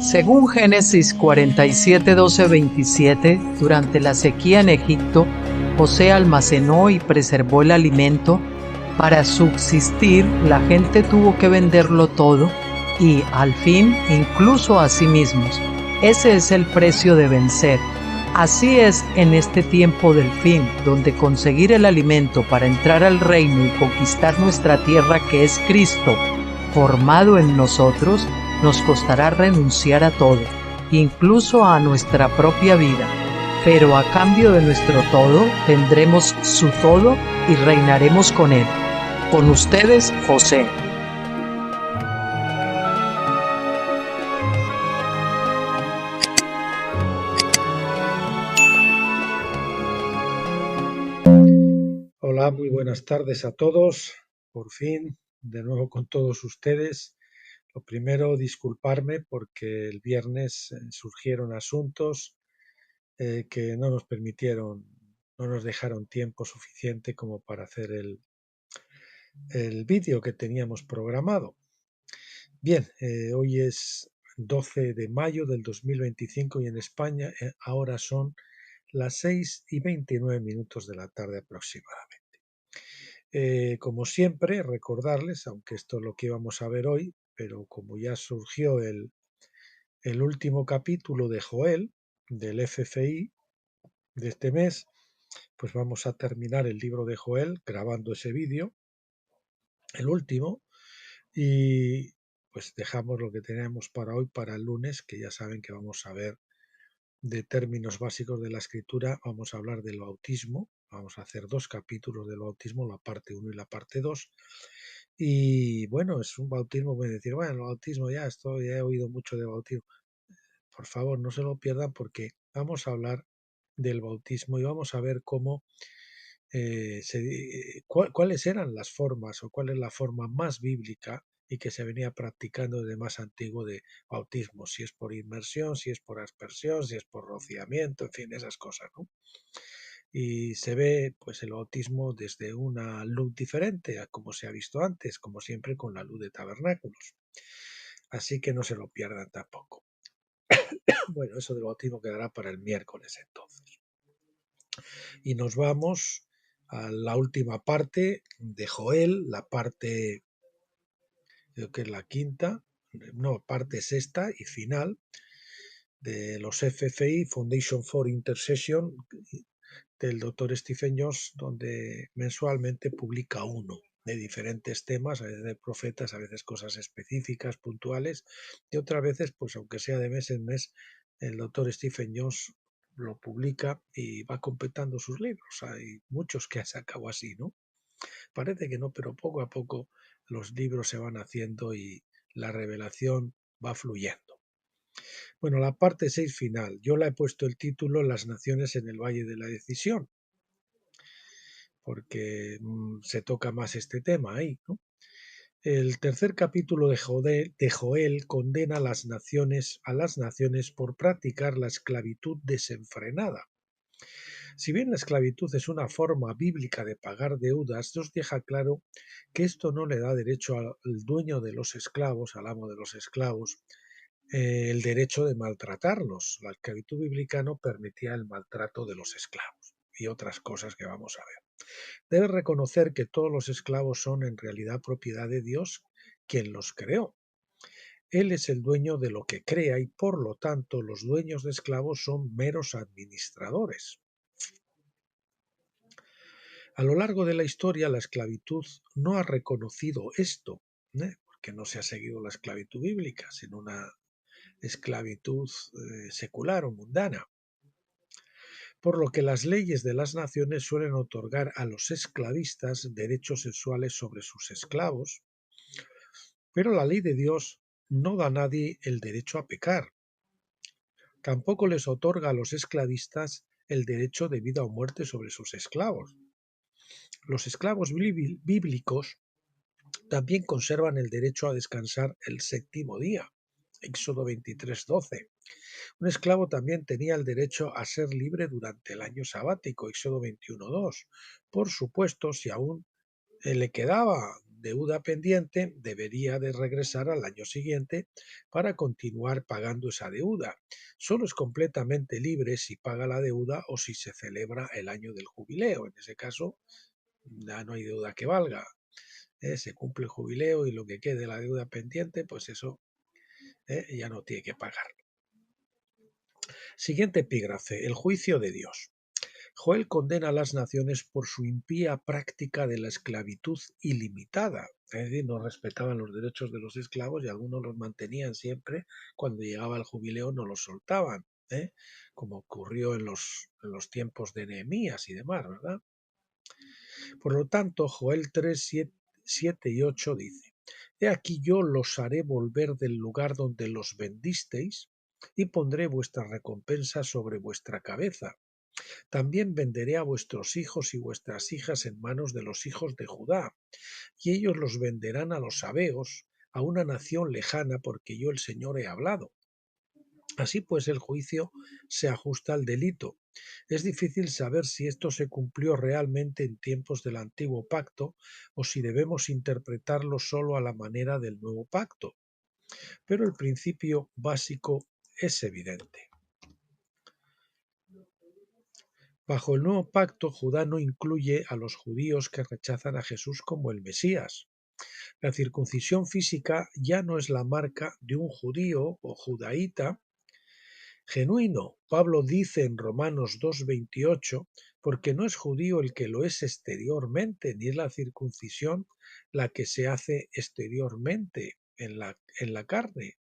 Según Génesis 47, 12, 27, durante la sequía en Egipto, José almacenó y preservó el alimento. Para subsistir, la gente tuvo que venderlo todo y, al fin, incluso a sí mismos. Ese es el precio de vencer. Así es en este tiempo del fin, donde conseguir el alimento para entrar al reino y conquistar nuestra tierra, que es Cristo, formado en nosotros, nos costará renunciar a todo, incluso a nuestra propia vida. Pero a cambio de nuestro todo, tendremos su todo y reinaremos con él. Con ustedes, José. Hola, muy buenas tardes a todos. Por fin, de nuevo con todos ustedes. Lo primero, disculparme porque el viernes surgieron asuntos que no nos permitieron, no nos dejaron tiempo suficiente como para hacer el vídeo que teníamos programado. Bien, hoy es 12 de mayo del 2025 y en España ahora son las 6:29 de la tarde aproximadamente. Como siempre, recordarles, aunque esto es lo que íbamos a ver hoy, pero como ya surgió el último capítulo de Joel, del FFI de este mes, pues vamos a terminar el libro de Joel grabando ese vídeo, el último, y pues dejamos lo que tenemos para hoy para el lunes, que ya saben que vamos a ver de términos básicos de la escritura, vamos a hablar del bautismo, vamos a hacer 2 capítulos del bautismo, la parte 1 y la parte 2. Y bueno, es un bautismo, pueden decir, bueno, el bautismo ya he oído mucho de bautismo. Por favor, no se lo pierdan porque vamos a hablar del bautismo y vamos a ver cómo cuáles eran las formas o cuál es la forma más bíblica y que se venía practicando desde más antiguo de bautismo, si es por inmersión, si es por aspersión, si es por rociamiento, en fin, esas cosas, ¿no? Y se ve pues el bautismo desde una luz diferente a como se ha visto antes, como siempre con la luz de tabernáculos. Así que no se lo pierdan tampoco. Bueno, eso del bautismo quedará para el miércoles entonces. Y nos vamos a la última parte de Joel, la parte, creo que es la quinta, no, parte sexta y final de los FFI, Foundation for Intercession, del doctor Stephen Jones, donde mensualmente publica uno de diferentes temas, a veces de profetas, a veces cosas específicas, puntuales, y otras veces, pues aunque sea de mes en mes, el doctor Stephen Jones lo publica y va completando sus libros. Hay muchos que ha sacado así, ¿no? Parece que no, pero poco a poco los libros se van haciendo y la revelación va fluyendo. Bueno, la parte 6 final, yo la he puesto el título Las naciones en el Valle de la Decisión, porque se toca más este tema ahí, ¿no? El tercer capítulo de Joel condena a las naciones por practicar la esclavitud desenfrenada. Si bien la esclavitud es una forma bíblica de pagar deudas, nos deja claro que esto no le da derecho al dueño de los esclavos, al amo de los esclavos, el derecho de maltratarlos. La esclavitud bíblica no permitía el maltrato de los esclavos y otras cosas que vamos a ver. Debe reconocer que todos los esclavos son en realidad propiedad de Dios, quien los creó. Él es el dueño de lo que crea y por lo tanto los dueños de esclavos son meros administradores. A lo largo de la historia la esclavitud no ha reconocido esto, porque no se ha seguido la esclavitud bíblica, sino una esclavitud secular o mundana. Por lo que las leyes de las naciones suelen otorgar a los esclavistas derechos sexuales sobre sus esclavos, pero la ley de Dios no da a nadie el derecho a pecar. Tampoco les otorga a los esclavistas el derecho de vida o muerte sobre sus esclavos. Los esclavos bíblicos también conservan el derecho a descansar el séptimo día. Éxodo 23:12. Un esclavo también tenía el derecho a ser libre durante el año sabático. Éxodo 21:2. Por supuesto, si aún le quedaba deuda pendiente debería de regresar al año siguiente para continuar pagando esa deuda. Solo es completamente libre si paga la deuda o si se celebra el año del jubileo. En ese caso, ya no hay deuda que valga. Se cumple el jubileo y lo que quede de la deuda pendiente, pues eso ya no tiene que pagar. Siguiente epígrafe, el juicio de Dios. Joel condena a las naciones por su impía práctica de la esclavitud ilimitada. Es decir, no respetaban los derechos de los esclavos y algunos los mantenían siempre. Cuando llegaba el jubileo no los soltaban, como ocurrió en los tiempos de Nehemías y demás, ¿verdad? Por lo tanto, Joel 3, 7 y 8 dice: He aquí yo los haré volver del lugar donde los vendisteis y pondré vuestra recompensa sobre vuestra cabeza. También venderé a vuestros hijos y vuestras hijas en manos de los hijos de Judá, y ellos los venderán a los sabeos, a una nación lejana, porque yo el Señor he hablado. Así pues, el juicio se ajusta al delito. Es difícil saber si esto se cumplió realmente en tiempos del antiguo pacto o si debemos interpretarlo solo a la manera del nuevo pacto. Pero el principio básico es evidente. Bajo el nuevo pacto, Judá no incluye a los judíos que rechazan a Jesús como el Mesías. La circuncisión física ya no es la marca de un judío o judaíta genuino. Pablo dice en Romanos 2:28, porque no es judío el que lo es exteriormente, ni es la circuncisión la que se hace exteriormente en la carne.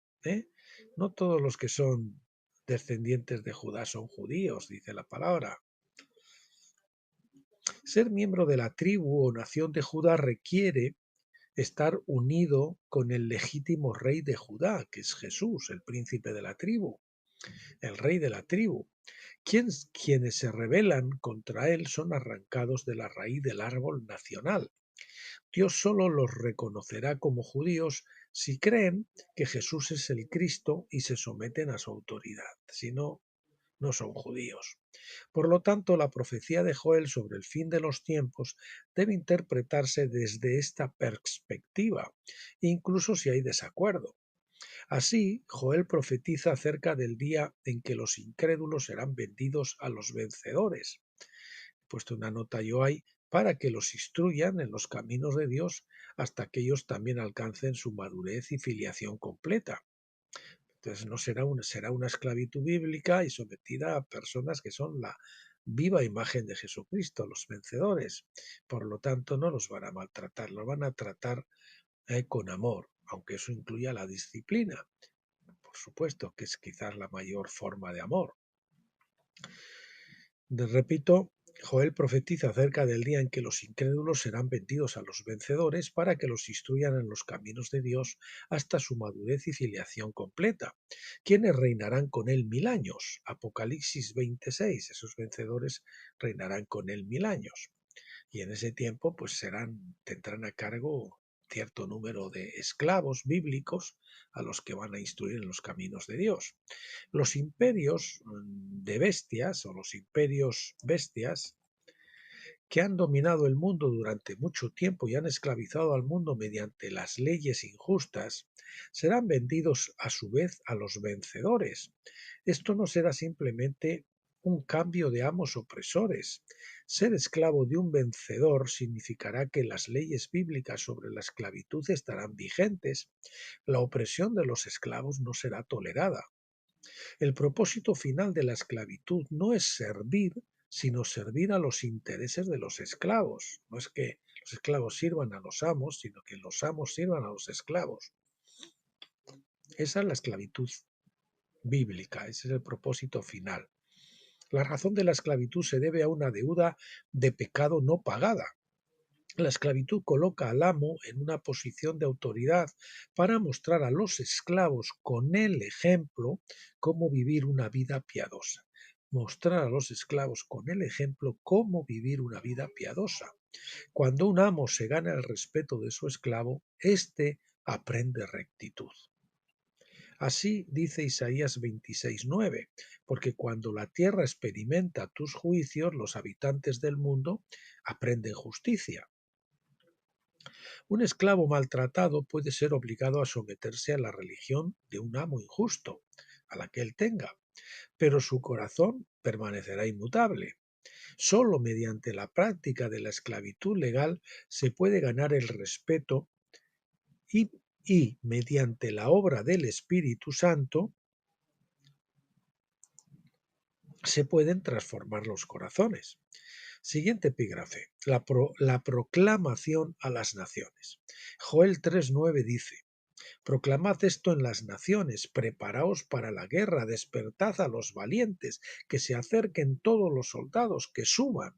No todos los que son descendientes de Judá son judíos, dice la palabra. Ser miembro de la tribu o nación de Judá requiere estar unido con el legítimo rey de Judá, que es Jesús, el príncipe de la tribu, el rey de la tribu. Quienes se rebelan contra él son arrancados de la raíz del árbol nacional. Dios solo los reconocerá como judíos si creen que Jesús es el Cristo y se someten a su autoridad. Si no, no son judíos. Por lo tanto, la profecía de Joel sobre el fin de los tiempos debe interpretarse desde esta perspectiva, incluso si hay desacuerdo. Así, Joel profetiza acerca del día en que los incrédulos serán vendidos a los vencedores. He puesto una nota yo ahí para que los instruyan en los caminos de Dios hasta que ellos también alcancen su madurez y filiación completa. Entonces no será una esclavitud bíblica y sometida a personas que son la viva imagen de Jesucristo, los vencedores. Por lo tanto, no los van a maltratar, los van a tratar con amor, aunque eso incluya la disciplina. Por supuesto que es quizás la mayor forma de amor. Repito, Joel profetiza acerca del día en que los incrédulos serán vendidos a los vencedores para que los instruyan en los caminos de Dios hasta su madurez y filiación completa, quienes reinarán con él 1000 años. Apocalipsis 26, esos vencedores reinarán con él 1000 años. Y en ese tiempo pues tendrán a cargo cierto número de esclavos bíblicos a los que van a instruir en los caminos de Dios. Los imperios de bestias o los imperios bestias que han dominado el mundo durante mucho tiempo y han esclavizado al mundo mediante las leyes injustas, serán vendidos a su vez a los vencedores. Esto no será simplemente un cambio de amos opresores. Ser esclavo de un vencedor significará que las leyes bíblicas sobre la esclavitud estarán vigentes. La opresión de los esclavos no será tolerada. El propósito final de la esclavitud no es servir, sino servir a los intereses de los esclavos. No es que los esclavos sirvan a los amos, sino que los amos sirvan a los esclavos. Esa es la esclavitud bíblica, ese es el propósito final. La razón de la esclavitud se debe a una deuda de pecado no pagada. La esclavitud coloca al amo en una posición de autoridad para mostrar a los esclavos con el ejemplo cómo vivir una vida piadosa. Mostrar a los esclavos con el ejemplo cómo vivir una vida piadosa. Cuando un amo se gana el respeto de su esclavo, éste aprende rectitud. Así dice Isaías 26:9, porque cuando la tierra experimenta tus juicios, los habitantes del mundo aprenden justicia. Un esclavo maltratado puede ser obligado a someterse a la religión de un amo injusto, a la que él tenga, pero su corazón permanecerá inmutable. Solo mediante la práctica de la esclavitud legal se puede ganar el respeto y, mediante la obra del Espíritu Santo se pueden transformar los corazones. Siguiente epígrafe, la proclamación a las naciones. Joel 3:9 dice: Proclamad esto en las naciones, preparaos para la guerra, despertad a los valientes, que se acerquen todos los soldados, que suban.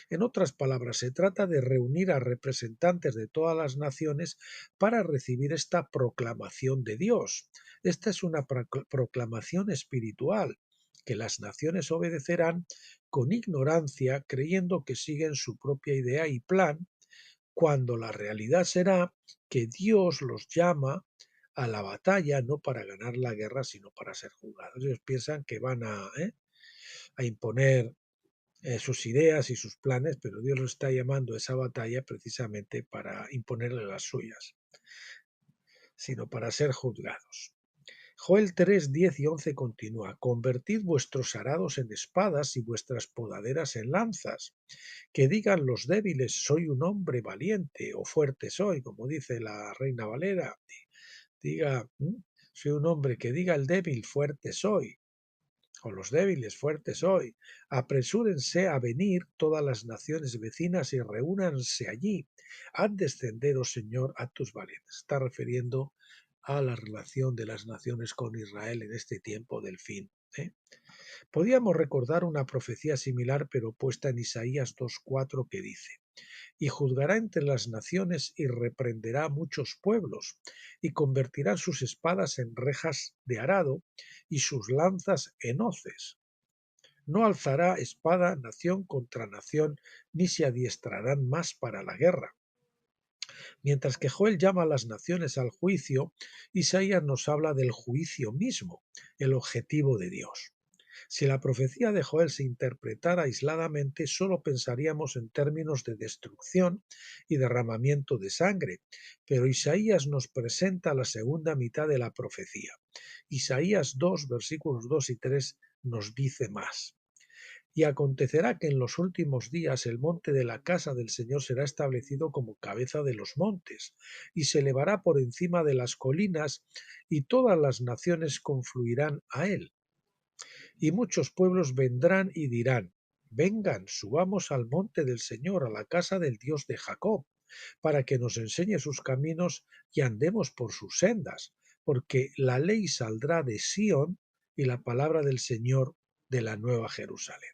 En otras palabras, se trata de reunir a representantes de todas las naciones para recibir esta proclamación de Dios. Esta es una proclamación espiritual, que las naciones obedecerán con ignorancia, creyendo que siguen su propia idea y plan, cuando la realidad será que Dios los llama a la batalla no para ganar la guerra, sino para ser juzgados. Ellos piensan que van a imponer sus ideas y sus planes, pero Dios los está llamando a esa batalla precisamente para imponerle las suyas, sino para ser juzgados. Joel 3, 10 y 11 continúa: Convertid vuestros arados en espadas y vuestras podaderas en lanzas. Que digan los débiles: soy un hombre valiente, o fuerte soy, como dice la Reina Valera. Diga, soy un hombre, que diga el débil: fuerte soy, o los débiles: fuertes soy. Apresúrense a venir todas las naciones vecinas y reúnanse allí. Haz descender, oh Señor, a tus valientes. Está refiriendo a la relación de las naciones con Israel en este tiempo del fin. Podíamos recordar una profecía similar, pero puesta en Isaías 2:4, que dice: Y juzgará entre las naciones y reprenderá a muchos pueblos, y convertirá sus espadas en rejas de arado y sus lanzas en hoces. No alzará espada nación contra nación, ni se adiestrarán más para la guerra. Mientras que Joel llama a las naciones al juicio, Isaías nos habla del juicio mismo, el objetivo de Dios. Si la profecía de Joel se interpretara aisladamente, solo pensaríamos en términos de destrucción y derramamiento de sangre, pero Isaías nos presenta la segunda mitad de la profecía. Isaías 2, versículos 2 y 3 nos dice más. Y acontecerá que en los últimos días el monte de la casa del Señor será establecido como cabeza de los montes, y se elevará por encima de las colinas, y todas las naciones confluirán a él. Y muchos pueblos vendrán y dirán: Vengan, subamos al monte del Señor, a la casa del Dios de Jacob, para que nos enseñe sus caminos y andemos por sus sendas, porque la ley saldrá de Sión y la palabra del Señor de la nueva Jerusalén.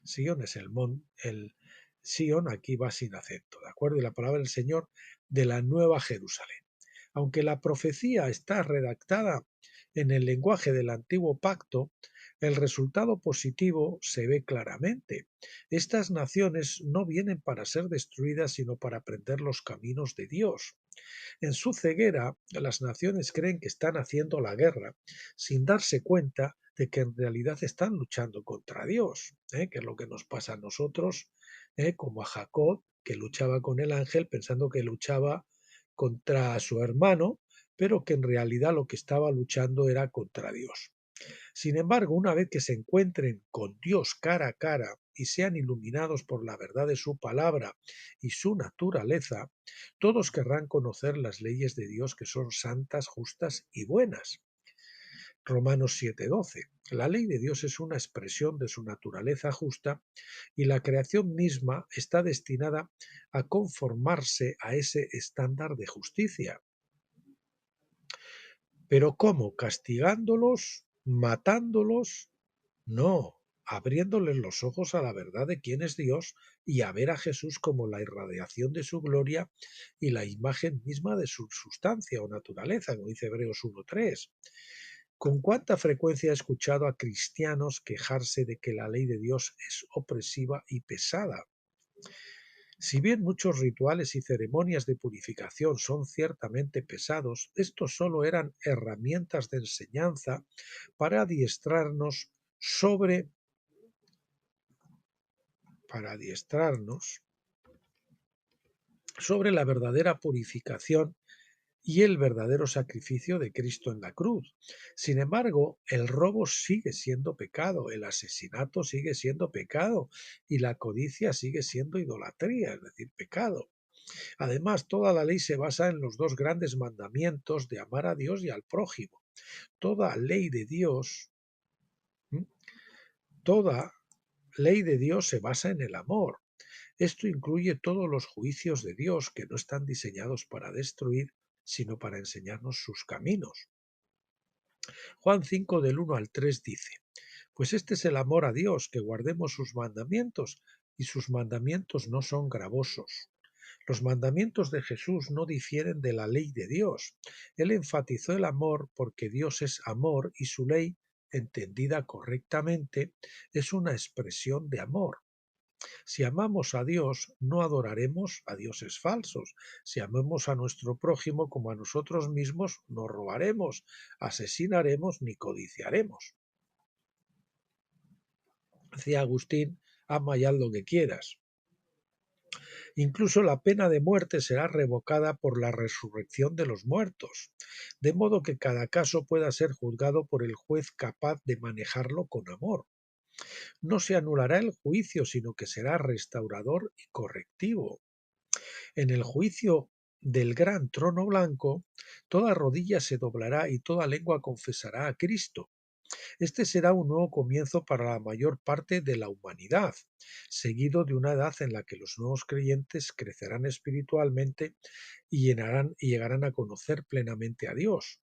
Sión es el Sión, aquí va sin acento, ¿de acuerdo? Y la palabra del Señor de la nueva Jerusalén. Aunque la profecía está redactada en el lenguaje del antiguo pacto, el resultado positivo se ve claramente. Estas naciones no vienen para ser destruidas, sino para aprender los caminos de Dios. En su ceguera, las naciones creen que están haciendo la guerra, sin darse cuenta de que en realidad están luchando contra Dios, que es lo que nos pasa a nosotros, como a Jacob, que luchaba con el ángel pensando que luchaba contra su hermano, pero que en realidad lo que estaba luchando era contra Dios. Sin embargo, una vez que se encuentren con Dios cara a cara y sean iluminados por la verdad de su palabra y su naturaleza, todos querrán conocer las leyes de Dios, que son santas, justas y buenas. Romanos 7:12. La ley de Dios es una expresión de su naturaleza justa, y la creación misma está destinada a conformarse a ese estándar de justicia. ¿Pero cómo? ¿Castigándolos? ¿Matándolos? No, abriéndoles los ojos a la verdad de quién es Dios y a ver a Jesús como la irradiación de su gloria y la imagen misma de su sustancia o naturaleza, como dice Hebreos 1:3. ¿Con cuánta frecuencia he escuchado a cristianos quejarse de que la ley de Dios es opresiva y pesada? Si bien muchos rituales y ceremonias de purificación son ciertamente pesados, estos solo eran herramientas de enseñanza para adiestrarnos para adiestrarnos sobre la verdadera purificación y el verdadero sacrificio de Cristo en la cruz. Sin embargo, el robo sigue siendo pecado, el asesinato sigue siendo pecado y la codicia sigue siendo idolatría, es decir, pecado. Además, toda la ley se basa en los dos grandes mandamientos de amar a Dios y al prójimo. Toda ley de Dios, ¿m? Toda ley de Dios se basa en el amor. Esto incluye todos los juicios de Dios que no están diseñados para destruir, sino para enseñarnos sus caminos. Juan 5 del 1 al 3 dice, pues este es el amor a Dios, que guardemos sus mandamientos, y sus mandamientos no son gravosos. Los mandamientos de Jesús no difieren de la ley de Dios. Él enfatizó el amor porque Dios es amor y su ley, entendida correctamente, es una expresión de amor. Si amamos a Dios, no adoraremos a dioses falsos. Si amamos a nuestro prójimo como a nosotros mismos, no robaremos, asesinaremos ni codiciaremos. Decía Agustín, ama y haz lo que quieras. Incluso la pena de muerte será revocada por la resurrección de los muertos, de modo que cada caso pueda ser juzgado por el juez capaz de manejarlo con amor. No se anulará el juicio, sino que será restaurador y correctivo. En el juicio del gran trono blanco, toda rodilla se doblará y toda lengua confesará a Cristo. Este será un nuevo comienzo para la mayor parte de la humanidad, seguido de una edad en la que los nuevos creyentes crecerán espiritualmente y llegarán a conocer plenamente a Dios.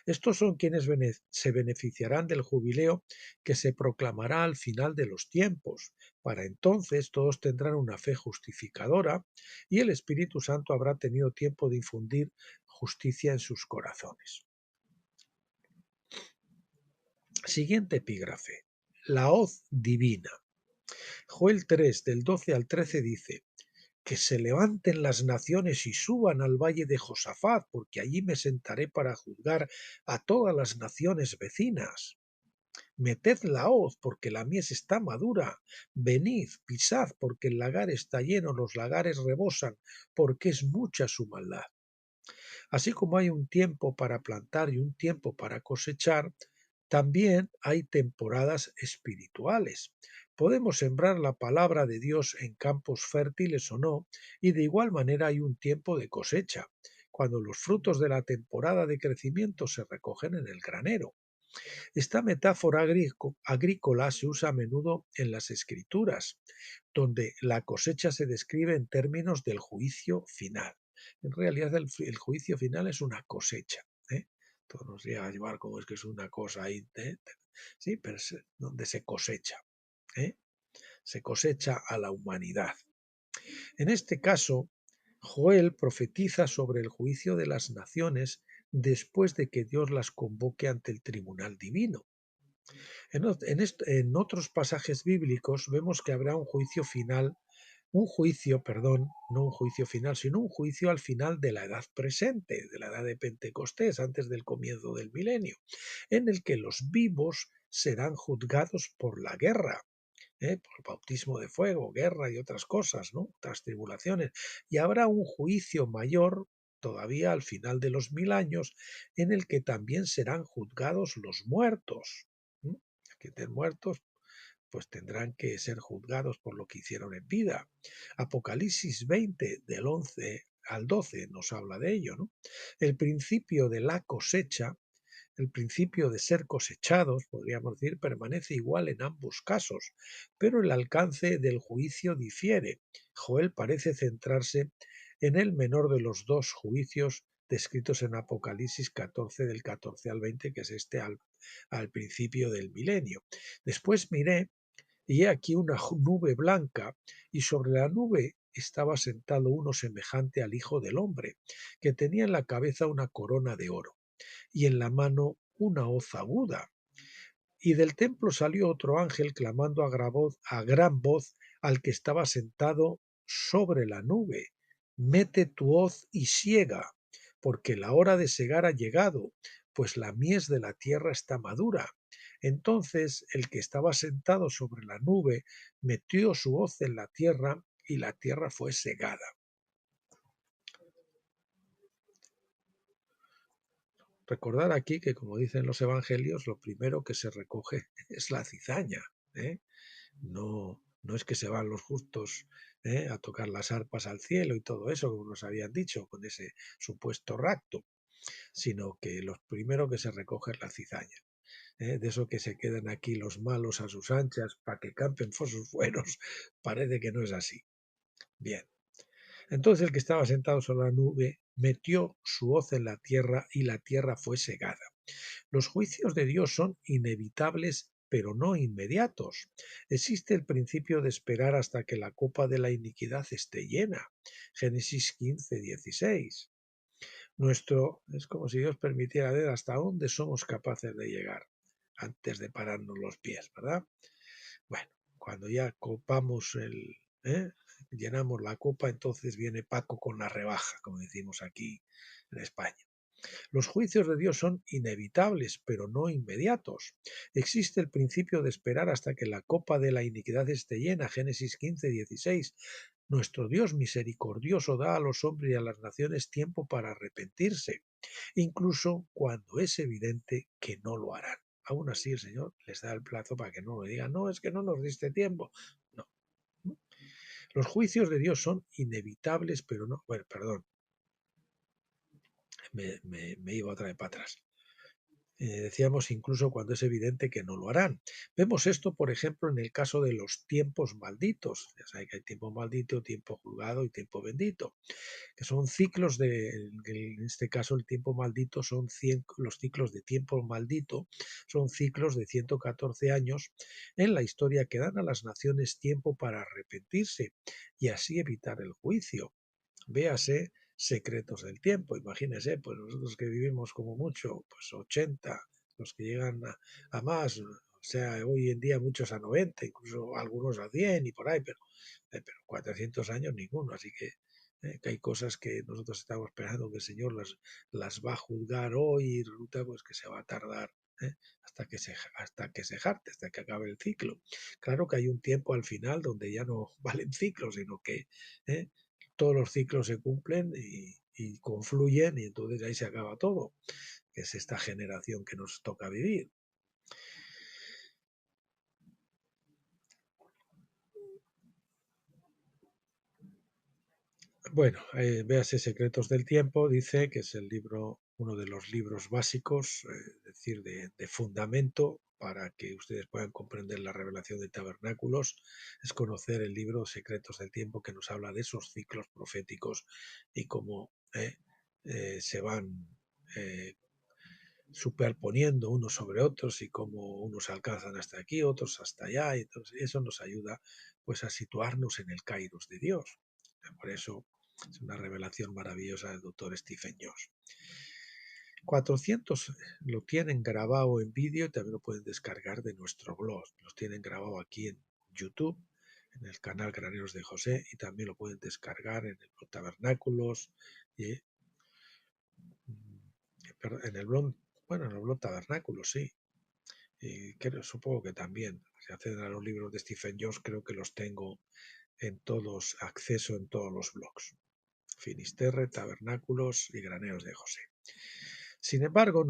Estos son quienes se beneficiarán del jubileo que se proclamará al final de los tiempos. Para entonces todos tendrán una fe justificadora y el Espíritu Santo habrá tenido tiempo de infundir justicia en sus corazones. Siguiente epígrafe. La hoz divina. Joel 3, del 12 al 13 dice, que se levanten las naciones y suban al valle de Josafat, porque allí me sentaré para juzgar a todas las naciones vecinas. Meted la hoz, porque la mies está madura. Venid, pisad, porque el lagar está lleno, los lagares rebosan, porque es mucha su maldad. Así como hay un tiempo para plantar y un tiempo para cosechar, también hay temporadas espirituales. Podemos sembrar la palabra de Dios en campos fértiles o no, y de igual manera hay un tiempo de cosecha, cuando los frutos de la temporada de crecimiento se recogen en el granero. Esta metáfora agrícola se usa a menudo en las Escrituras, donde la cosecha se describe en términos del juicio final. En realidad el juicio final es una cosecha. Todo nos llega a llevar como es que es una cosa ahí, sí, pero es donde se cosecha. ¿eh? Se cosecha a la humanidad. En este caso, Joel profetiza sobre el juicio de las naciones después de que Dios las convoque ante el tribunal divino. En otros pasajes bíblicos vemos que habrá un juicio final, no un juicio final, sino un juicio al final de la edad presente, de la edad de Pentecostés, antes del comienzo del milenio, en el que los vivos serán juzgados por la guerra, por el bautismo de fuego, guerra y otras cosas, ¿no? Otras tribulaciones. Y habrá un juicio mayor todavía al final de los 1000 años, en el que también serán juzgados los muertos. Que estén muertos, pues tendrán que ser juzgados por lo que hicieron en vida. Apocalipsis 20, del 11 al 12, nos habla de ello, ¿no? El principio de la cosecha, el principio de ser cosechados, podríamos decir, permanece igual en ambos casos, pero el alcance del juicio difiere. Joel parece centrarse en el menor de los dos juicios descritos en Apocalipsis 14, del 14 al 20, que es este al principio del milenio. Después miré, y he aquí una nube blanca, y sobre la nube estaba sentado uno semejante al Hijo del Hombre, que tenía en la cabeza una corona de oro y en la mano una hoz aguda. Y del templo salió otro ángel clamando a gran voz al que estaba sentado sobre la nube: mete tu hoz y siega, porque la hora de segar ha llegado, pues la mies de la tierra está madura. Entonces el que estaba sentado sobre la nube metió su hoz en la tierra, y la tierra fue segada. Recordar aquí que, como dicen los evangelios, lo primero que se recoge es la cizaña, ¿eh? No es que se van los justos a tocar las arpas al cielo y todo eso, como nos habían dicho, con ese supuesto rapto, sino que lo primero que se recoge es la cizaña. De eso que se quedan aquí los malos a sus anchas para que campen fosos buenos, parece que no es así. Bien. Entonces el que estaba sentado sobre la nube metió su hoz en la tierra y la tierra fue segada. Los juicios de Dios son inevitables, pero no inmediatos. Existe el principio de esperar hasta que la copa de la iniquidad esté llena. Génesis 15:16. Es como si Dios permitiera ver hasta dónde somos capaces de llegar antes de pararnos los pies, ¿verdad? Bueno, cuando ya copamos llenamos la copa, entonces viene Paco con la rebaja, como decimos aquí en España. Los juicios de Dios son inevitables, pero no inmediatos. Existe el principio de esperar hasta que la copa de la iniquidad esté llena. Génesis 15:16. Nuestro Dios misericordioso da a los hombres y a las naciones tiempo para arrepentirse, incluso cuando es evidente que no lo harán. Aún así el Señor les da el plazo para que no lo digan, no, es que no nos diste tiempo. No. Los juicios de Dios son inevitables, pero no... Bueno, perdón, me iba otra vez para atrás. Decíamos incluso cuando es evidente que no lo harán. Vemos esto, por ejemplo, en el caso de los tiempos malditos. Ya saben que hay tiempo maldito, tiempo juzgado y tiempo bendito, que son ciclos en este caso el tiempo maldito son los ciclos de tiempo maldito, son ciclos de 114 años en la historia que dan a las naciones tiempo para arrepentirse y así evitar el juicio. Véase Secretos del Tiempo. Imagínense, pues nosotros que vivimos como mucho, pues 80, los que llegan a más, o sea, hoy en día muchos a 90, incluso algunos a 100 y por ahí, pero 400 años ninguno, así que hay cosas que nosotros estamos esperando que el Señor las va a juzgar hoy y resulta pues que se va a tardar hasta que se jarte, hasta que acabe el ciclo. Claro que hay un tiempo al final donde ya no valen ciclos, sino que ¿eh? todos los ciclos se cumplen y confluyen y entonces ahí se acaba todo, que es esta generación que nos toca vivir. Bueno, véase Secretos del Tiempo, dice que es el libro, uno de los libros básicos, es decir, de fundamento para que ustedes puedan comprender la revelación de tabernáculos, es conocer el libro Secretos del Tiempo que nos habla de esos ciclos proféticos y cómo se van superponiendo unos sobre otros y cómo unos alcanzan hasta aquí, otros hasta allá, y entonces eso nos ayuda pues a situarnos en el Kairos de Dios. Por eso es una revelación maravillosa del doctor Stephen Jones. 400 lo tienen grabado en vídeo y también lo pueden descargar de nuestro blog. Los tienen grabado aquí en YouTube, en el canal Graneros de José, y también lo pueden descargar en el blog Tabernáculos y en el blog, bueno, en el blog Tabernáculos, sí. Y supongo que también, si acceden a los libros de Stephen Jones, creo que los tengo en todos, acceso en todos los blogs. Finisterre, Tabernáculos y Graneros de José. Sin embargo,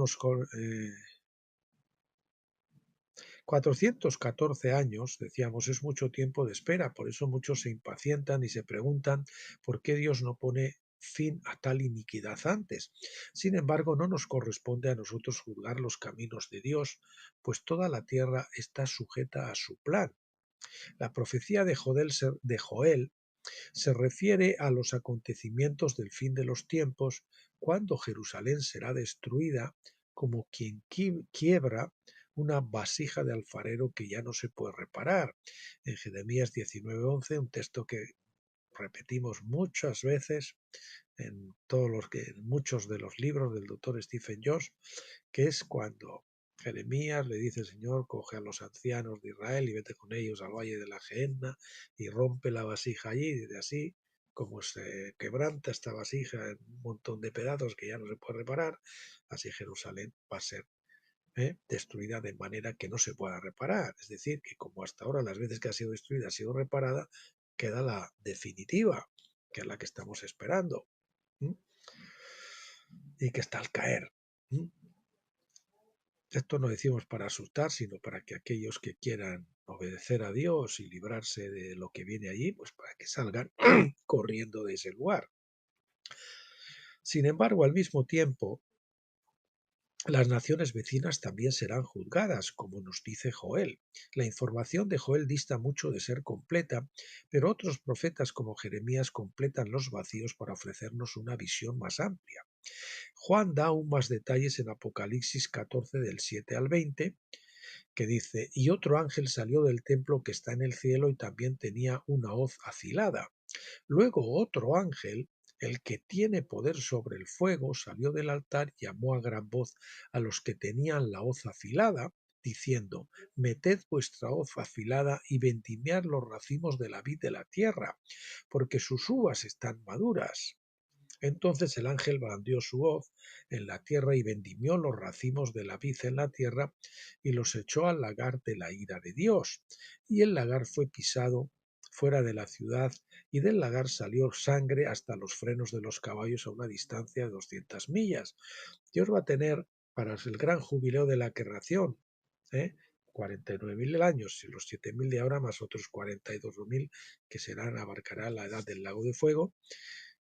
414 años, decíamos, es mucho tiempo de espera, por eso muchos se impacientan y se preguntan por qué Dios no pone fin a tal iniquidad antes. Sin embargo, no nos corresponde a nosotros juzgar los caminos de Dios, pues toda la tierra está sujeta a su plan. La profecía de Joel se refiere a los acontecimientos del fin de los tiempos, cuando Jerusalén será destruida como quien quiebra una vasija de alfarero que ya no se puede reparar. En Jeremías 19:11, un texto que repetimos muchas veces en muchos de los libros del doctor Stephen Jones, que es cuando Jeremías le dice: Señor, coge a los ancianos de Israel y vete con ellos al valle de la Gehenna y rompe la vasija allí, y de así como se quebranta esta vasija en un montón de pedazos que ya no se puede reparar, así Jerusalén va a ser destruida de manera que no se pueda reparar. Es decir, que como hasta ahora las veces que ha sido destruida ha sido reparada, queda la definitiva, que es la que estamos esperando, ¿m? Y que está al caer. ¿M? Esto no decimos para asustar, sino para que aquellos que quieran obedecer a Dios y librarse de lo que viene allí, pues para que salgan corriendo de ese lugar. Sin embargo, al mismo tiempo, las naciones vecinas también serán juzgadas, como nos dice Joel. La información de Joel dista mucho de ser completa, pero otros profetas como Jeremías completan los vacíos para ofrecernos una visión más amplia. Juan da aún más detalles en Apocalipsis 14 del 7 al 20, que dice, y otro ángel salió del templo que está en el cielo y también tenía una hoz afilada. Luego otro ángel, el que tiene poder sobre el fuego, salió del altar y llamó a gran voz a los que tenían la hoz afilada, diciendo, meted vuestra hoz afilada y vendimiad los racimos de la vid de la tierra, porque sus uvas están maduras. Entonces el ángel blandió su hoz en la tierra y vendimió los racimos de la vid en la tierra y los echó al lagar de la ira de Dios. Y el lagar fue pisado fuera de la ciudad y del lagar salió sangre hasta los frenos de los caballos a una distancia de 200 millas. Dios va a tener para el gran jubileo de la creación, ¿eh? 49.000 años y los 7.000 de ahora más otros 42.000 que serán abarcará la edad del lago de fuego,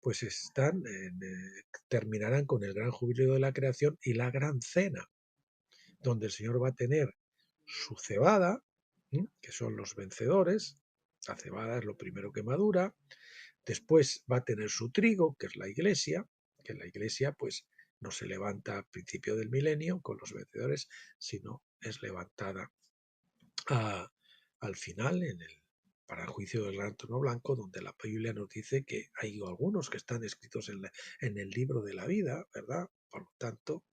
pues terminarán con el gran jubileo de la creación y la gran cena, donde el Señor va a tener su cebada, que son los vencedores. La cebada es lo primero que madura. Después va a tener su trigo, que es la iglesia, que la iglesia pues no se levanta al principio del milenio con los vencedores, sino es levantada a- al final para el juicio del gran trono blanco, donde la Biblia nos dice que hay algunos que están escritos en el libro de la vida, ¿verdad? Por lo tanto,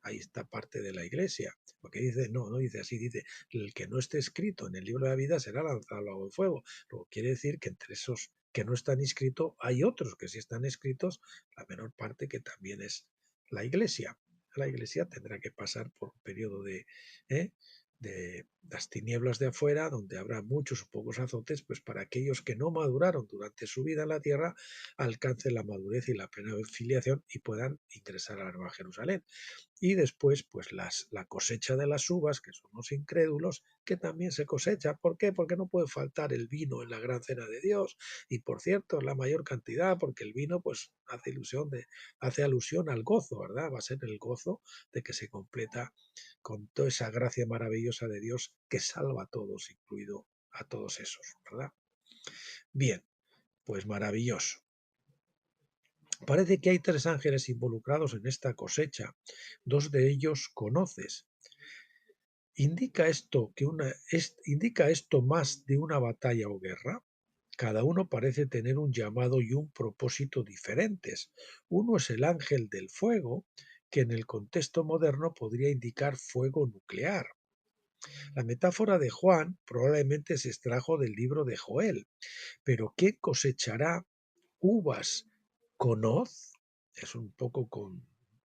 ahí está parte de la iglesia. Porque dice, no dice así, dice, el que no esté escrito en el libro de la vida será lanzado al lago de fuego. Luego quiere decir que entre esos que no están inscritos hay otros que sí están escritos, la menor parte que también es la iglesia. La iglesia tendrá que pasar por un periodo ¿eh? de las tinieblas de afuera, donde habrá muchos o pocos azotes, pues para aquellos que no maduraron durante su vida en la tierra, alcancen la madurez y la plena filiación y puedan ingresar a la Nueva Jerusalén. Y después, pues la cosecha de las uvas, que son los incrédulos, que también se cosecha. ¿Por qué? Porque no puede faltar el vino en la gran cena de Dios. Y por cierto, la mayor cantidad, porque el vino, pues, hace alusión al gozo, ¿verdad? Va a ser el gozo de que se completa con toda esa gracia maravillosa de Dios que salva a todos, incluido a todos esos, ¿verdad? Bien, pues maravilloso. Parece que hay tres ángeles involucrados en esta cosecha. Dos de ellos conoces. ¿Indica esto más de una batalla o guerra? Cada uno parece tener un llamado y un propósito diferentes. Uno es el ángel del fuego, que en el contexto moderno podría indicar fuego nuclear. La metáfora de Juan probablemente se extrajo del libro de Joel, pero ¿quién cosechará uvas con hoz? Es un poco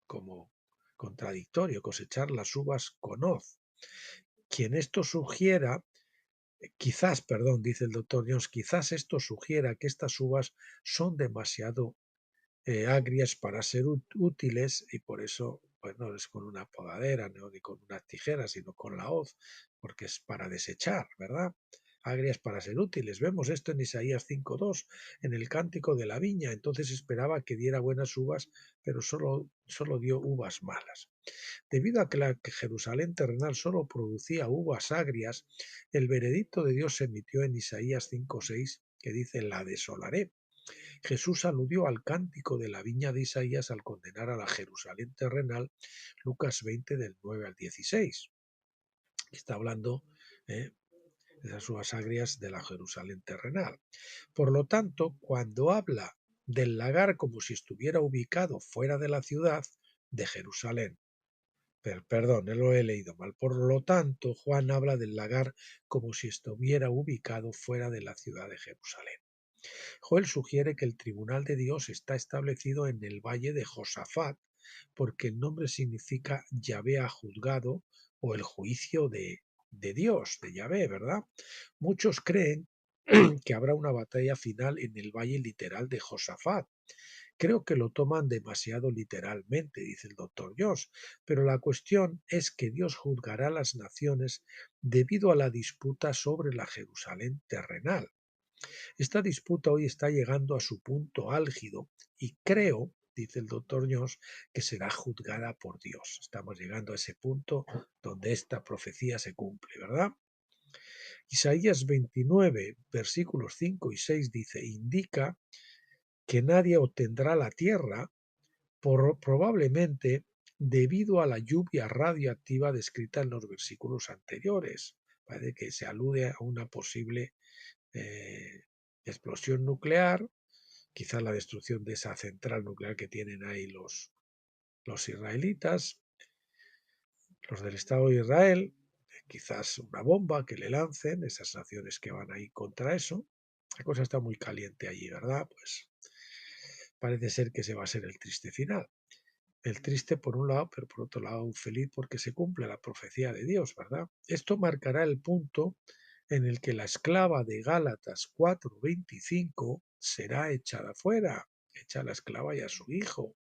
como contradictorio cosechar las uvas con hoz. Quien esto sugiera, dice el doctor Jones, quizás esto sugiera que estas uvas son demasiado agrias para ser útiles y por eso pues no es con una podadera, no ni con unas tijeras, sino con la hoz, porque es para desechar, ¿verdad? Agrias para ser útiles. Vemos esto en Isaías 5.2, en el cántico de la viña. Entonces esperaba que diera buenas uvas, pero solo dio uvas malas. Debido a que la Jerusalén terrenal solo producía uvas agrias, el veredicto de Dios se emitió en Isaías 5.6, que dice, la desolaré. Jesús aludió al cántico de la viña de Isaías al condenar a la Jerusalén terrenal, Lucas 20 del 9 al 16. Está hablando de esas uvas agrias de la Jerusalén terrenal. Por lo tanto, cuando habla del lagar como si estuviera ubicado fuera de la ciudad de Jerusalén, perdón, lo he leído mal. Por lo tanto, Juan habla del lagar como si estuviera ubicado fuera de la ciudad de Jerusalén. Joel sugiere que el tribunal de Dios está establecido en el valle de Josafat, porque el nombre significa Yahvé ha juzgado o el juicio de Dios, de Yahvé, ¿verdad? Muchos creen que habrá una batalla final en el valle literal de Josafat, Creo que lo toman demasiado literalmente, dice el doctor Josh, pero la cuestión es que Dios juzgará a las naciones debido a la disputa sobre la Jerusalén terrenal. Esta disputa hoy está llegando a su punto álgido y creo, dice el doctor Josh, que será juzgada por Dios. Estamos llegando a ese punto donde esta profecía se cumple, ¿verdad? Isaías 29, versículos 5 y 6 dice, indica que nadie obtendrá la tierra probablemente debido a la lluvia radioactiva descrita en los versículos anteriores. Parece que se alude a una posible explosión nuclear, quizás la destrucción de esa central nuclear que tienen ahí los israelitas, los del Estado de Israel, quizás una bomba que le lancen esas naciones que van ahí contra eso. La cosa está muy caliente allí, ¿verdad? Pues parece ser que ese va a ser el triste final. El triste por un lado, pero por otro lado un feliz porque se cumple la profecía de Dios, ¿verdad? Esto marcará el punto en el que la esclava de Gálatas 4:25 será echada fuera, echa a la esclava y a su hijo.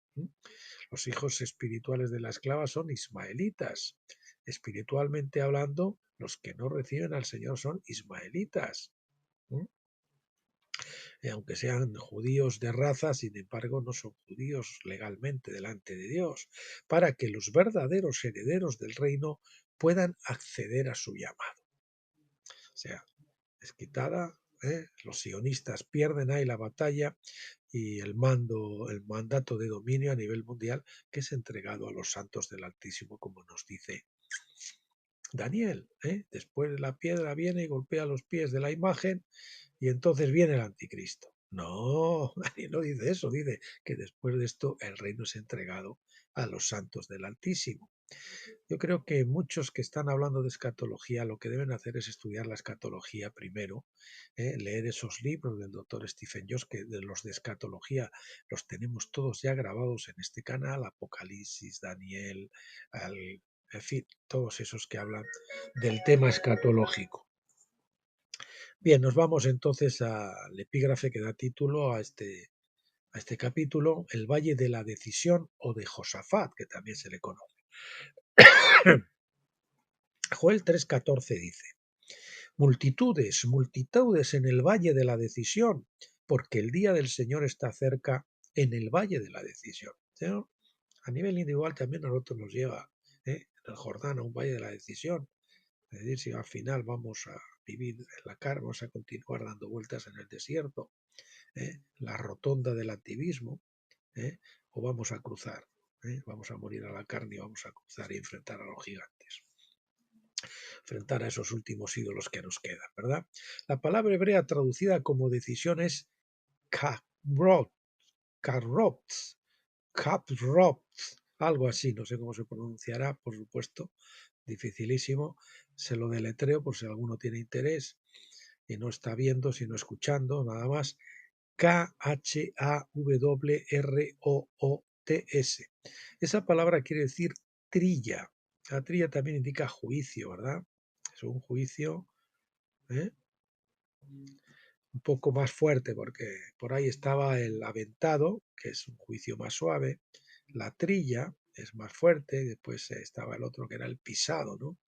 Los hijos espirituales de la esclava son ismaelitas. Espiritualmente hablando, los que no reciben al Señor son ismaelitas. Aunque sean judíos de raza, sin embargo, no son judíos legalmente delante de Dios, para que los verdaderos herederos del reino puedan acceder a su llamado. O sea, es quitada, los sionistas pierden ahí la batalla y el mandato de dominio a nivel mundial que es entregado a los santos del Altísimo, como nos dice Daniel. Después la piedra viene y golpea los pies de la imagen y entonces viene el anticristo. No, nadie no dice eso, dice que después de esto el reino es entregado a los santos del Altísimo. Yo creo que muchos que están hablando de escatología lo que deben hacer es estudiar la escatología primero, leer esos libros del doctor Stephen Jones, que de los de escatología los tenemos todos ya grabados en este canal, Apocalipsis, Daniel, en fin, todos esos que hablan del tema escatológico. Bien, nos vamos entonces al epígrafe que da título a este capítulo, el Valle de la Decisión o de Josafat, que también se le conoce. Joel 3:14 dice, multitudes, multitudes en el Valle de la Decisión, porque el día del Señor está cerca en el Valle de la Decisión. ¿Sí? A nivel individual también a nosotros nos lleva en el Jordán a un Valle de la Decisión. Es decir, si al final vamos a vivir en la carne, vamos a continuar dando vueltas en el desierto, la rotonda del activismo, o vamos a cruzar, vamos a morir a la carne y vamos a cruzar y enfrentar a los gigantes, enfrentar a esos últimos ídolos que nos quedan, ¿verdad? La palabra hebrea traducida como decisión es kabrot, algo así, no sé cómo se pronunciará, por supuesto, dificilísimo, se lo deletreo por si alguno tiene interés y no está viendo, sino escuchando, nada más, KHAWROOTS. Esa palabra quiere decir trilla. La trilla también indica juicio, ¿verdad? Es un juicio un poco más fuerte, porque por ahí estaba el aventado, que es un juicio más suave, la trilla es más fuerte, después estaba el otro que era el pisado, ¿no?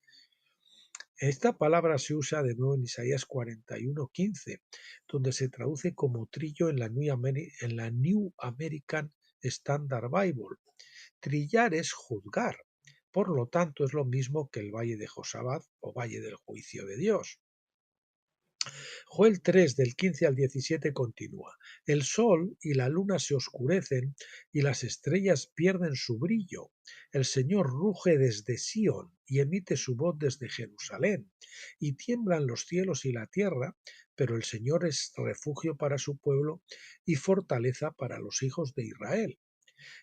Esta palabra se usa de nuevo en Isaías 41:15, donde se traduce como trillo en la New American Standard Bible. Trillar es juzgar, por lo tanto es lo mismo que el valle de Josafat o valle del juicio de Dios. Joel 3 del 15 al 17 continúa. El sol y la luna se oscurecen y las estrellas pierden su brillo. El Señor ruge desde Sión y emite su voz desde Jerusalén. Y tiemblan los cielos y la tierra, pero el Señor es refugio para su pueblo y fortaleza para los hijos de Israel.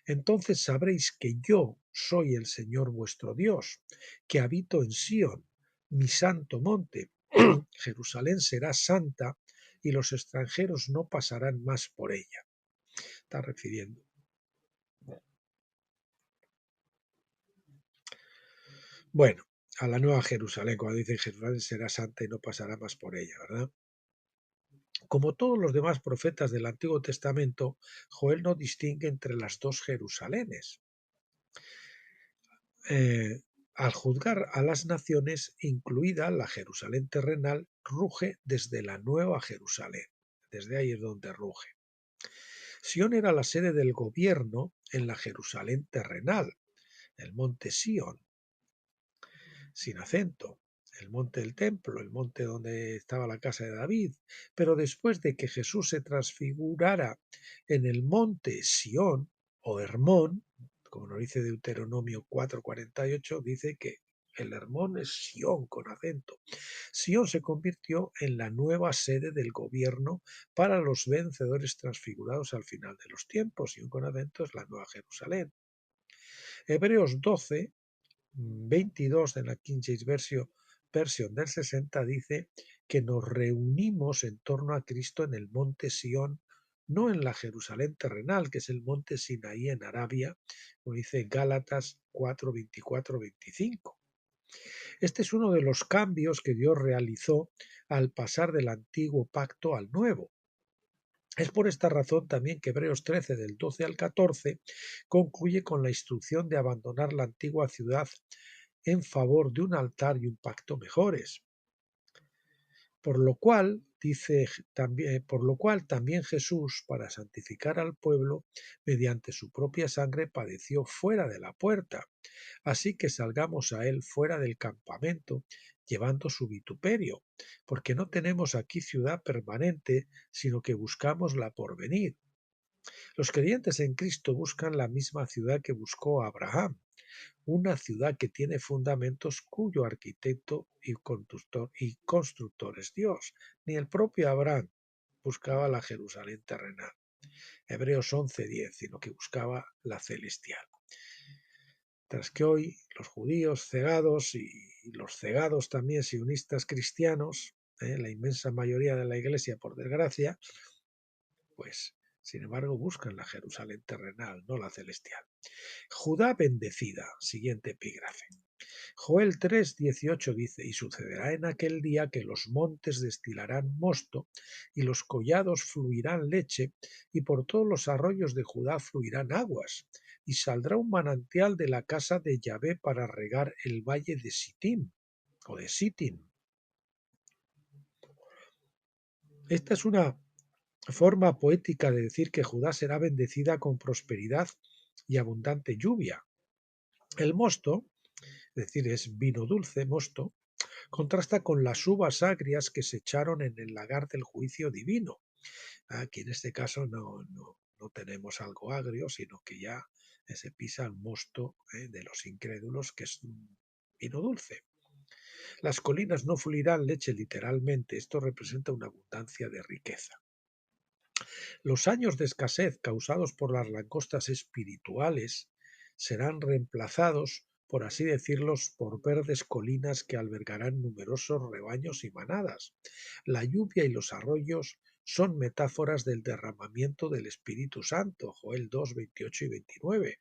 Entonces sabréis que yo soy el Señor vuestro Dios, que habito en Sión, mi santo monte. Jerusalén será santa y los extranjeros no pasarán más por ella. Está refiriendo. Bueno, a la nueva Jerusalén, cuando dice Jerusalén será santa y no pasará más por ella, ¿verdad? Como todos los demás profetas del Antiguo Testamento, Joel no distingue entre las dos Jerusalenes. Al juzgar a las naciones, incluida la Jerusalén terrenal, ruge desde la Nueva Jerusalén. Desde ahí es donde ruge. Sión era la sede del gobierno en la Jerusalén terrenal, el monte Sión, sin acento, el monte del templo, el monte donde estaba la casa de David. Pero después de que Jesús se transfigurara en el monte Sión o Hermón, como nos dice Deuteronomio 4:48, dice que el Hermón es Sión con acento. Sión se convirtió en la nueva sede del gobierno para los vencedores transfigurados al final de los tiempos. Sión con acento es la nueva Jerusalén. Hebreos 12, 22 en la King James Version del 60 dice que nos reunimos en torno a Cristo en el monte Sión, no en la Jerusalén terrenal, que es el monte Sinaí en Arabia, como dice Gálatas 4, 24, 25. Este es uno de los cambios que Dios realizó al pasar del antiguo pacto al nuevo. Es por esta razón también que Hebreos 13, del 12 al 14, concluye con la instrucción de abandonar la antigua ciudad en favor de un altar y un pacto mejores. Por lo cual también Jesús, para santificar al pueblo, mediante su propia sangre padeció fuera de la puerta. Así que salgamos a él fuera del campamento, llevando su vituperio, porque no tenemos aquí ciudad permanente, sino que buscamos la porvenir. Los creyentes en Cristo buscan la misma ciudad que buscó Abraham, una ciudad que tiene fundamentos cuyo arquitecto y constructor es Dios. Ni el propio Abraham buscaba la Jerusalén terrenal, Hebreos 11:10, sino que buscaba la celestial. Tras que hoy los judíos cegados y los cegados también sionistas cristianos, la inmensa mayoría de la iglesia por desgracia, pues sin embargo buscan la Jerusalén terrenal, no la celestial. Judá bendecida, siguiente epígrafe. Joel 3:18 dice, y sucederá en aquel día que los montes destilarán mosto, y los collados fluirán leche, y por todos los arroyos de Judá fluirán aguas, y saldrá un manantial de la casa de Yahvé para regar el valle de Sittim, o de Sittim. Esta es una forma poética de decir que Judá será bendecida con prosperidad y abundante lluvia. El mosto, es decir, es vino dulce, mosto, contrasta con las uvas agrias que se echaron en el lagar del juicio divino. Aquí en este caso no tenemos algo agrio, sino que ya se pisa el mosto de los incrédulos, que es un vino dulce. Las colinas no fluirán leche literalmente, esto representa una abundancia de riqueza. Los años de escasez causados por las langostas espirituales serán reemplazados, por así decirlos, por verdes colinas que albergarán numerosos rebaños y manadas. La lluvia y los arroyos son metáforas del derramamiento del Espíritu Santo, Joel 2, 28 y 29.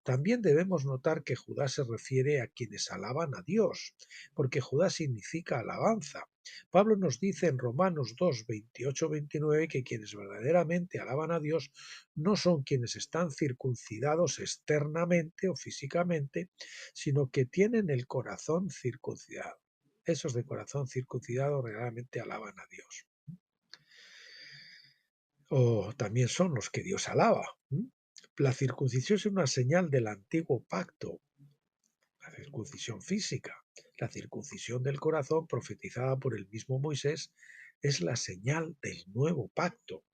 También debemos notar que Judá se refiere a quienes alaban a Dios, porque Judá significa alabanza. Pablo nos dice en Romanos 2, 28, 29 que quienes verdaderamente alaban a Dios no son quienes están circuncidados externamente o físicamente, sino que tienen el corazón circuncidado. Esos de corazón circuncidado realmente alaban a Dios. O también son los que Dios alaba. La circuncisión es una señal del antiguo pacto, la circuncisión física. La circuncisión del corazón, profetizada por el mismo Moisés, es la señal del nuevo pacto.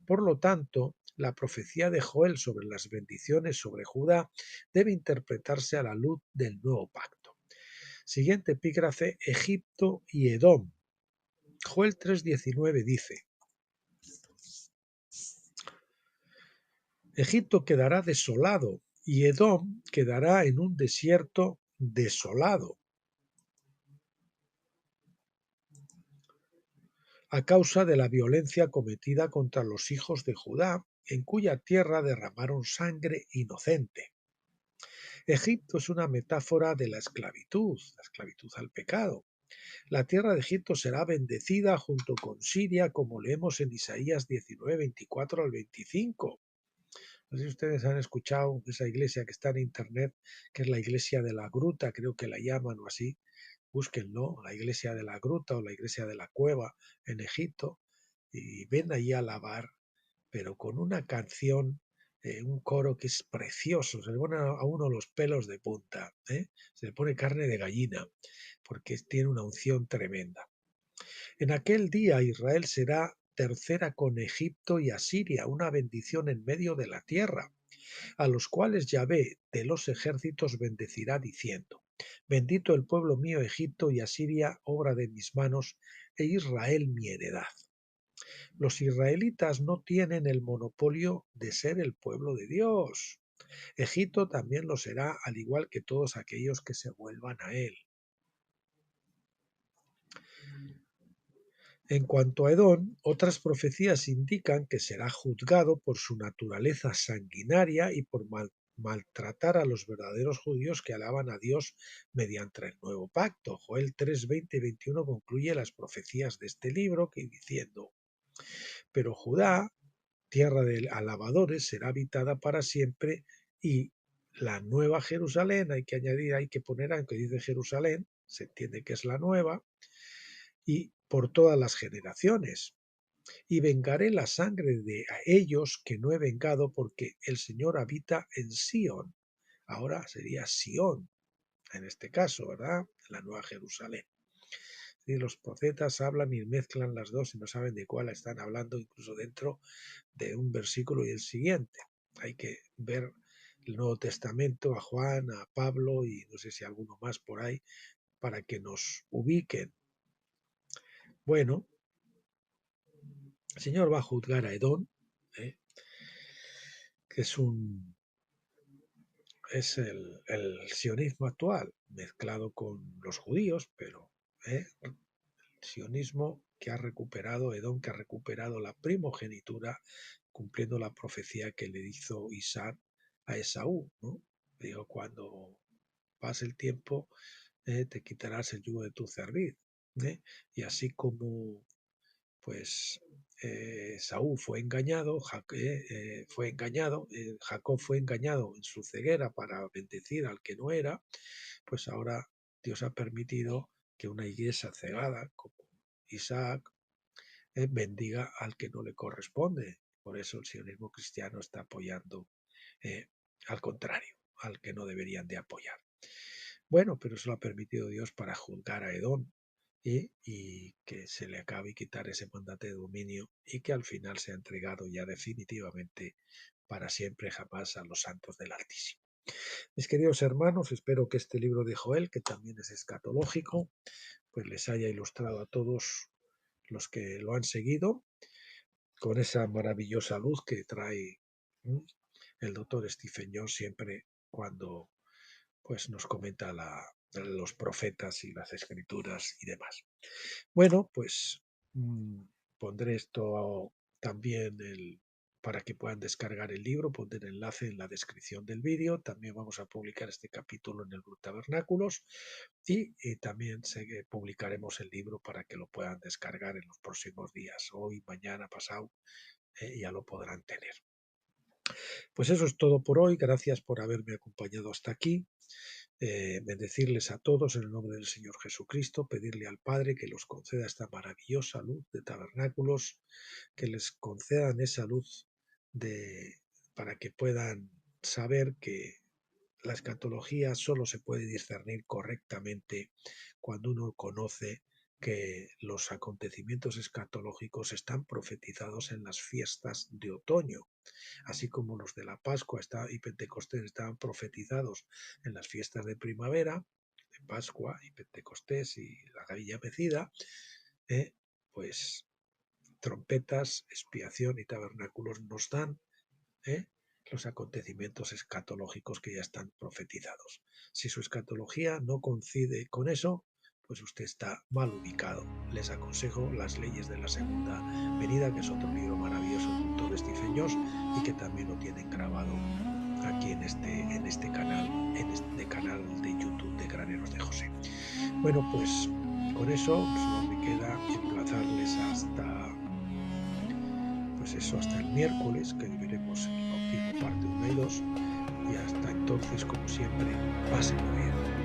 Por lo tanto, la profecía de Joel sobre las bendiciones sobre Judá debe interpretarse a la luz del nuevo pacto. Siguiente epígrafe, Egipto y Edom. Joel 3:19 dice, Egipto quedará desolado y Edom quedará en un desierto desolado, a causa de la violencia cometida contra los hijos de Judá, en cuya tierra derramaron sangre inocente. Egipto es una metáfora de la esclavitud al pecado. La tierra de Egipto será bendecida junto con Siria, como leemos en Isaías 19, 24 al 25. No sé si ustedes han escuchado esa iglesia que está en internet, que es la iglesia de la gruta, creo que la llaman o así. Búsquenlo, la iglesia de la gruta o la iglesia de la cueva en Egipto, y ven allí a alabar, pero con una canción, un coro que es precioso, se le pone a uno los pelos de punta, se le pone carne de gallina, porque tiene una unción tremenda. En aquel día Israel será tercera con Egipto y Asiria, una bendición en medio de la tierra, a los cuales Yahvé de los ejércitos bendecirá diciendo: bendito el pueblo mío Egipto y Asiria, obra de mis manos, e Israel mi heredad. Los israelitas no tienen el monopolio de ser el pueblo de Dios. Egipto también lo será, al igual que todos aquellos que se vuelvan a él. En cuanto a Edom, otras profecías indican que será juzgado por su naturaleza sanguinaria y por maltratar a los verdaderos judíos que alaban a Dios mediante el nuevo pacto. Joel 3, 20 y 21 concluye las profecías de este libro diciendo: pero Judá, tierra de alabadores, será habitada para siempre, y la nueva Jerusalén, hay que añadir, hay que poner, aunque dice Jerusalén, se entiende que es la nueva, y por todas las generaciones. Y vengaré la sangre de ellos que no he vengado, porque el Señor habita en Sión. Ahora sería Sión, en este caso, ¿verdad? La nueva Jerusalén. Y los profetas hablan y mezclan las dos y no saben de cuál están hablando, incluso dentro de un versículo y el siguiente. Hay que ver el Nuevo Testamento, a Juan, a Pablo y no sé si alguno más por ahí, para que nos ubiquen. Bueno, el Señor va a juzgar a Edom, que es el sionismo actual, mezclado con los judíos, pero el sionismo que ha recuperado, Edom, que ha recuperado la primogenitura, cumpliendo la profecía que le hizo Isaac a Esaú, ¿no? Digo, cuando pase el tiempo, te quitarás el yugo de tu cerviz, y así como pues Saúl fue engañado, Jacob fue engañado en su ceguera para bendecir al que no era, pues ahora Dios ha permitido que una iglesia cegada como Isaac bendiga al que no le corresponde. Por eso el sionismo cristiano está apoyando al contrario, al que no deberían de apoyar. Bueno, pero eso lo ha permitido Dios para juzgar a Edom, y que se le acabe y quitar ese mandato de dominio, y que al final sea entregado ya definitivamente para siempre jamás a los santos del Altísimo. Mis queridos hermanos, espero que este libro de Joel, que también es escatológico, pues les haya ilustrado a todos los que lo han seguido con esa maravillosa luz que trae el doctor Stephen Jones siempre cuando pues nos comenta los profetas y las escrituras y demás. Bueno, pues pondré esto también para que puedan descargar el libro, pondré el enlace en la descripción del vídeo. También vamos a publicar este capítulo en el Blue Tabernáculos y también publicaremos el libro para que lo puedan descargar en los próximos días. Hoy, mañana, pasado, ya lo podrán tener. Pues eso es todo por hoy. Gracias por haberme acompañado hasta aquí. Bendecirles a todos en el nombre del Señor Jesucristo, pedirle al Padre que los conceda esta maravillosa luz de tabernáculos, que les concedan esa luz para que puedan saber que la escatología solo se puede discernir correctamente cuando uno conoce que los acontecimientos escatológicos están profetizados en las fiestas de otoño, así como los de la Pascua y Pentecostés estaban profetizados en las fiestas de primavera, de Pascua y Pentecostés y la gavilla mecida, pues trompetas, expiación y tabernáculos nos dan los acontecimientos escatológicos que ya están profetizados. Si su escatología no coincide con eso, pues usted está mal ubicado. Les aconsejo Las leyes de la segunda venida, que es otro libro maravilloso del doctor Stephen Jones y que también lo tienen grabado aquí en este canal, canal de YouTube de Graneros de José. Bueno, pues con eso solo me queda emplazarles hasta el miércoles, que veremos el bautismo parte 1 y 2, y hasta entonces, como siempre, pásenlo bien.